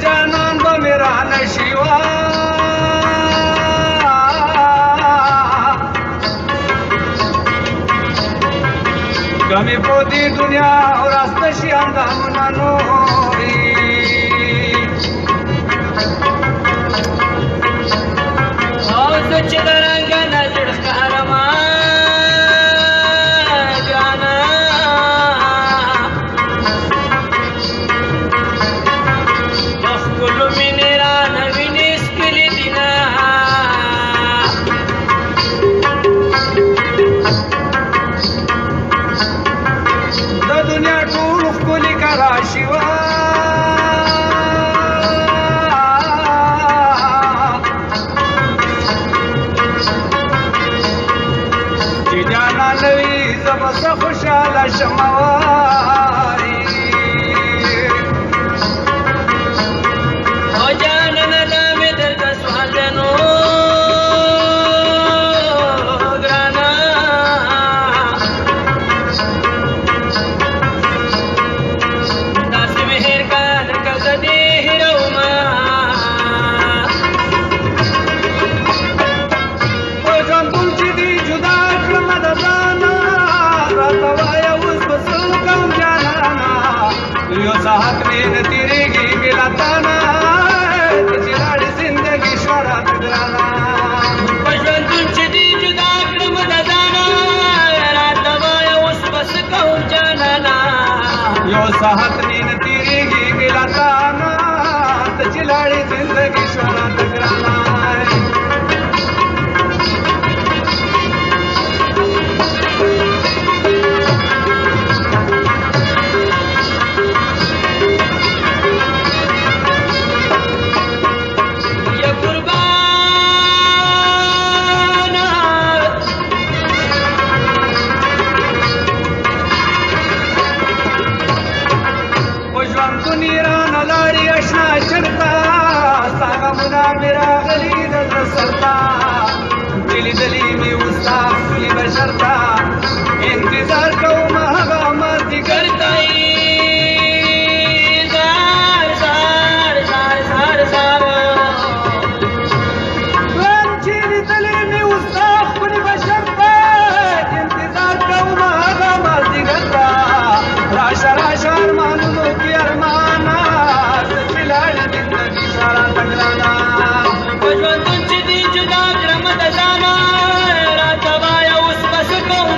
جانان به مې رانشي وا کمی په دې دنیا ورسته شي اندامونه نوري او زه چې د رنګه نه زړه ښکارمه ګرانه د ښکلو مینې رانه وینې څکلې دینه د دنیا ټول ښکلي که راشي وا چې جانان نه وي زه به څه خوشحاله شمه وایي او جانانه دا مې درته سوال دی نو ګرانه داسې مې هېر که لکه زه دې هېرومه په ژوندون چې دې جدا کړمه د ځانه راته وایه اوس به څه وکړم جانانه یو ساعت مې نه تېرېږي بېله تانه ته چې لاړې زندګي شوه راته ګرانه په ژوندون چې دې جدا کړم د ځانه راته وایه اوس به څه کوم جانانه یو ساعت مې نه تېرېږي بېله تانه ته چې لاړې زندګي شوه راته ګرانه یا قربانه په ژوندون یې رانه لاړې اشنا چرته ستا غمونه مې راغلي د زړه سرته چې لیدلي مې اوس ستا ښکلي بشر ته انتظار کوم هغه مازدیګر ته زار زار زار زار زار دویم چې لیدلي مې اوس ستا ښکلي بشر ته انتظار کوم هغه مازدیګر ته راشه راشه ارمانونو کې ارمانه زه چې لاړې زندګي شوه راته ګرانه په ژوندون چې دې جدا کړم د ځانه راته وایه اوس به څه کوم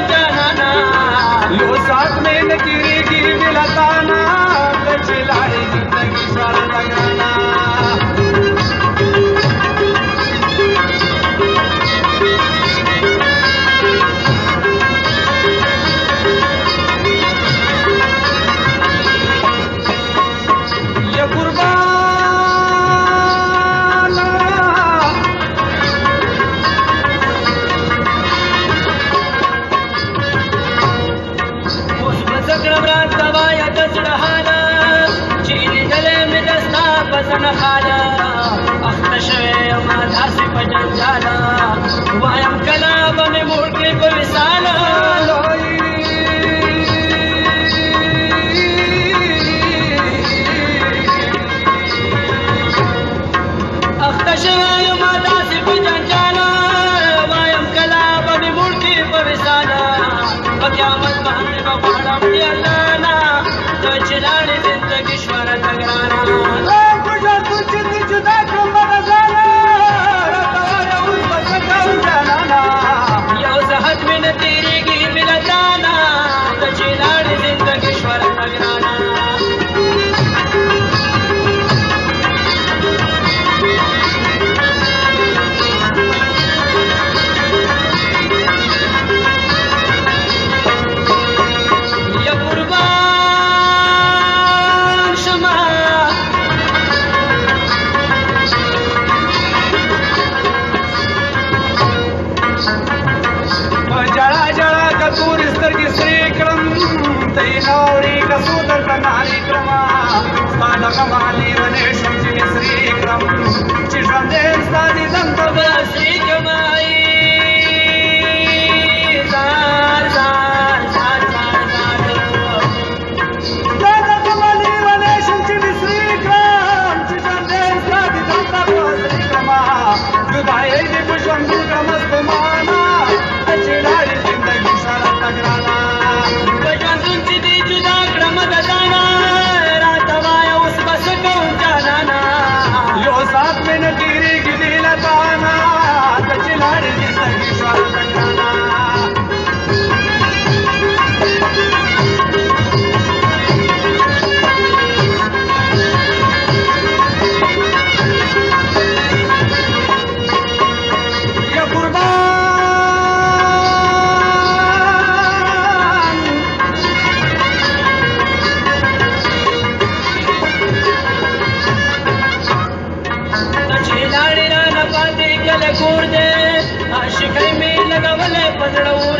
زړه